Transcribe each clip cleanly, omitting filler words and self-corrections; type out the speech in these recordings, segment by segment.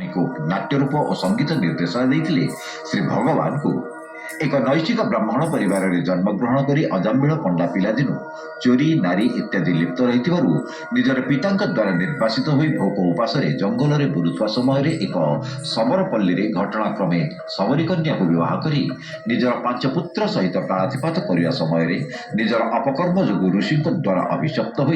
को नाट्य रूप और संगीत निर्देशना देते श्री भगवान को एक नैष्ठिक ब्राह्मण परिवार में जन्मग्रहण कर अजामिल पंडा पिलादिनु चोरी नारी इत्यादि लिप्त रही निजर पिता द्वारा निर्वासित हो भोक उपास जंगल में बुलुवा समय एक समरपल्ली में घटनाक्रमे सबरी कन्या को विवाह कर निजर 5 पुत्र सहित प्राणतिपात करने समय निजर अपकर्म जो ऋषि द्वारा अभिशप्त हो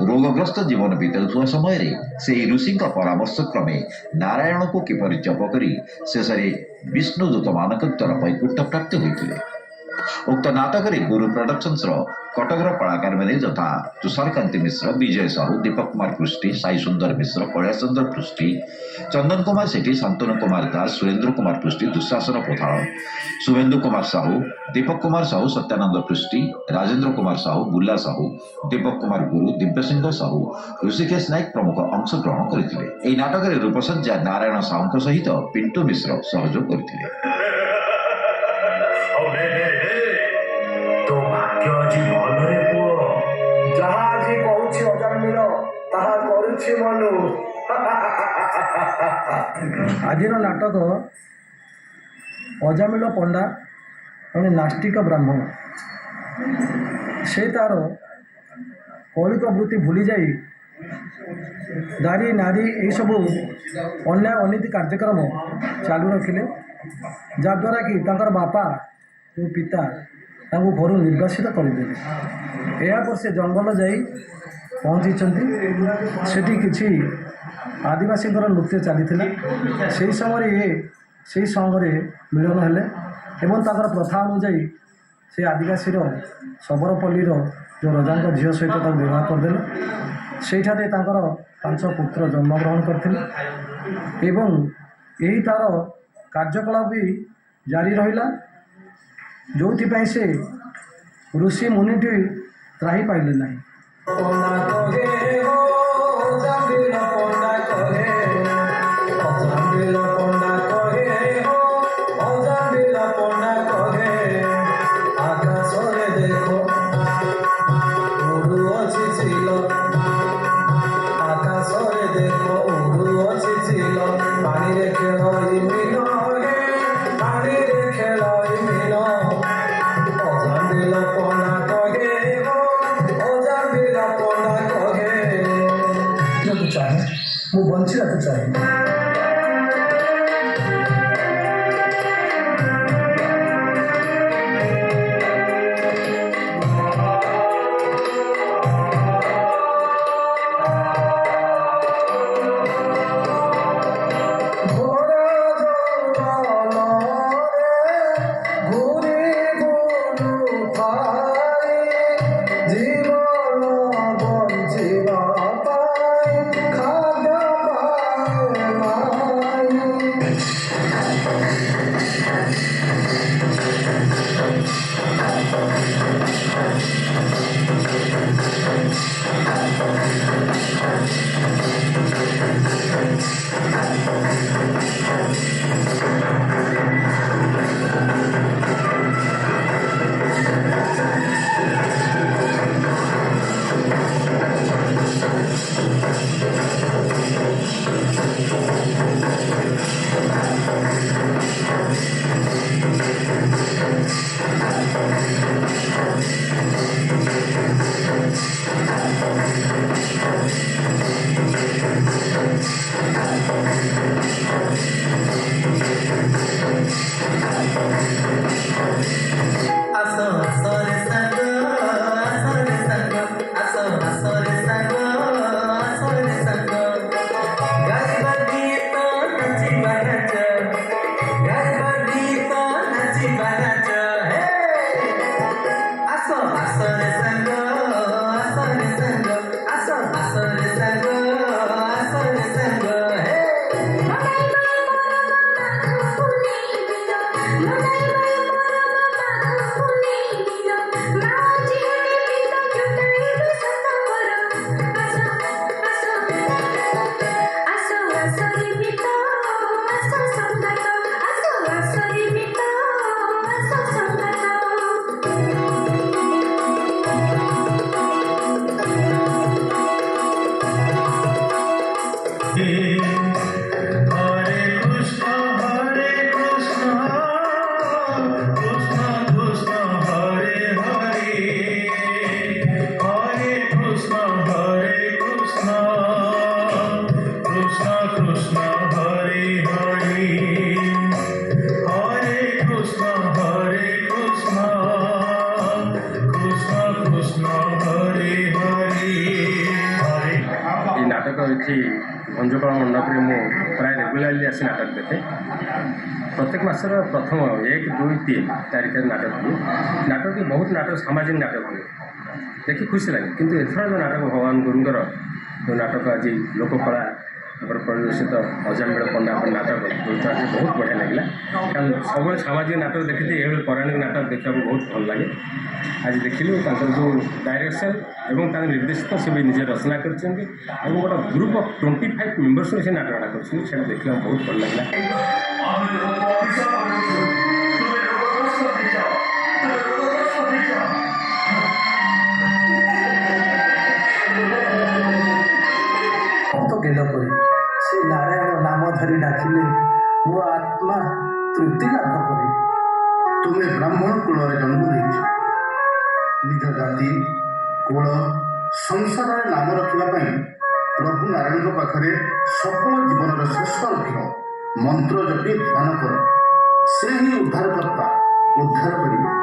रोगग्रस्त जीवन बीताउवा समय से ऋषि परामर्श क्रमे नारायण को किपर जप कर शेष विष्णुदूत मानक द्वारा वैकुंठ प्राप्त होते। उक्त नाटक गुरु प्रोडक्शंस कटकर कलाकार मैंने यथा तुषारकांति मिश्र विजय साहू दीपक कुमार पृष्टि साई सुंदर मिश्र कैलाश चंद्र पृष्टि चंदन कुमार सेठी शांतनु कुमार दास सुरेंद्र कुमार पृष्टि दुशासन पोथाल शुभेन्दु कुमार साहू दीपक कुमार साहू सत्यानंद पृष्टि राजेंद्र कुमार साहू बुल्ला साहू दीपक कुमार गुरु दिव्यसिंह साहू ऋषिकेश नायक प्रमुख अंशग्रहण करते। नाटक रूपसज्जा नारायण साहू सहित पिंटू मिश्र सहयोग करते। आज नाटक अजामिल पंडा जड़े नास्तिक ब्राह्मण से तार कौलिक वृत्ति भूली जाई दारी नारी ये सब अन्याय अनीति कार्यक्रम चालू रखिले जद्वारा कि तांकर बापा जो पिता तांको घर निर्वासित करदे। या से जंगल जाई पहुँची सेठी किछि आदिवासी नृत्य चली से समय ये से संगे मिलन हेले एवं ताकर प्रथा अनुजाई से आदिवासी सबरपल्लीर जो रजा झील सहित विवाह करदे से 5 पुत्र जन्मग्रहण करते एवं यही तार कार्यकलाप भी जारी रहा जो से ऋषि मुनिटी त्राही पाइले ना। ଏଠି ଭଞ୍ଜକଳା ମଣ୍ଡପରେ ମୁଁ ପ୍ରାୟ ରେଗୁଲାରଲି ଆସି ନାଟକ ଦେଖେ। ପ୍ରତ୍ୟେକ ମାସର ପ୍ରଥମ 1, 2, 3 ତାରିଖରେ ନାଟକ ହୁଏ। ନାଟକଟି ବହୁତ ନାଟକ ସାମାଜିକ ନାଟକ ହୁଏ, ଦେଖି ଖୁସି ଲାଗେ। କିନ୍ତୁ ଏଥର ଯେଉଁ ନାଟକ ଭଗବାନ ଗୁରୁଙ୍କର ଯେଉଁ ନାଟକ ଆଜି ଲୋକକଳା ତାପରେ ପରିବେଶିତ ଅଜାମିଳ ପଣ୍ଡା ନାଟକ ଗୁରୁତ୍ୱ ବହୁତ ବଢ଼ିଆ ଲାଗିଲା। କାରଣ ସବୁବେଳେ ସାମାଜିକ ନାଟକ ଦେଖିଛି, ଏଭଳି ପୌରାଣିକ ନାଟକ ଦେଖିବାକୁ ବହୁତ ଭଲ ଲାଗେ। ଆଜି ଦେଖିଲୁ ତାଙ୍କର ଯେଉଁ ଡାଇରେକ୍ସନ୍ ଏବଂ ତାଙ୍କ ନିର୍ଦ୍ଦେଶିତ ସେ ବି ନିଜେ ରଚନା କରିଛନ୍ତି ଏବଂ ଗୋଟେ ଗ୍ରୁପ୍ ଅଫ୍ 25 ମେମ୍ବର୍ସରୁ ସେ ନାଟକଟା କରିଛନ୍ତି। ସେଇଟା ଦେଖିବାକୁ ବହୁତ ଭଲ ଲାଗିଲା। ଗେଲ କରି ସେ ନାରାୟଣ ନାମ ଧରି ଡାକିଲେ ମୋ ଆତ୍ମା ତୃପ୍ତି ଲାଭ କରେ। ତୁମେ ବ୍ରାହ୍ମଣ କୁଳରେ ଜନ୍ମ ନେଇଛ। ନିଜ ଜାତି କୁଳ ସଂସାରରେ ନାମ ରଖିବା ପାଇଁ ପ୍ରଭୁ ନାରାୟଣଙ୍କ ପାଖରେ ସକଳ ଜୀବନର ଶେଷ ଲକ୍ଷ୍ୟ ମନ୍ତ୍ର ଜପି ଧ୍ୟାନ କର। ସେ ହିଁ ଉଦ୍ଧାରକର୍ତ୍ତା, ଉଦ୍ଧାର କରିବେ।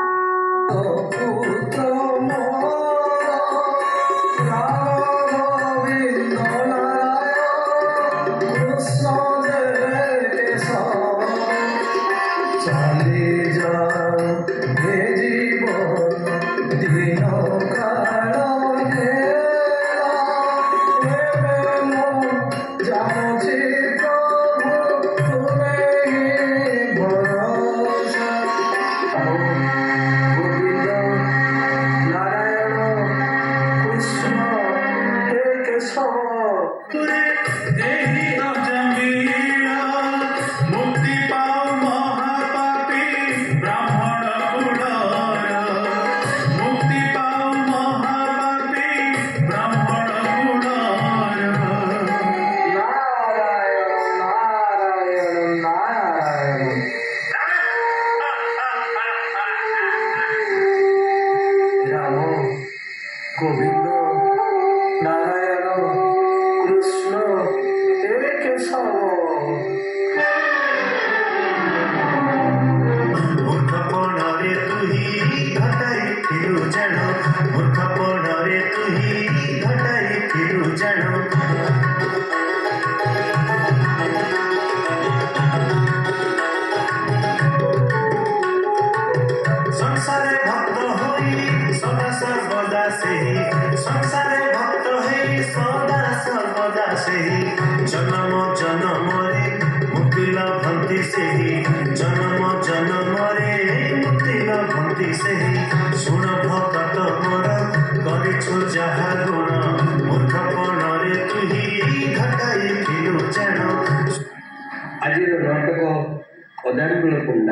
গোবিন্দ নারায়ণ কৃষ্ণ হে কেশব। মূর্খপণরে তুহি ঘটাই ফিরু জাণ, মূর্খপণরে তুহি ঘটাই ফিরু জাণ। সংসারে ভক্ত হই সদা সর্বদা সেই, সংসারে ভক্ত হই সদা সর্বদা সেই। জন্ম জন্মরে মুক্তি লভন্তি ସେହି, ଜନ୍ମ ଜନ୍ମରେ ମୁକ୍ତି ଲଭନ୍ତି ସେହି। ଶୁଣ ଭକତ ମୋର କରିଛୁ ଯାହା ଗୁଣ, ମୂର୍ଖପଣରେ ତୁହି ଘଟାଇ ଫିରୁ ଜାଣ। ଆଜିର ନାଟକ ଅଜାଣିବିଳ ପଣ୍ଡା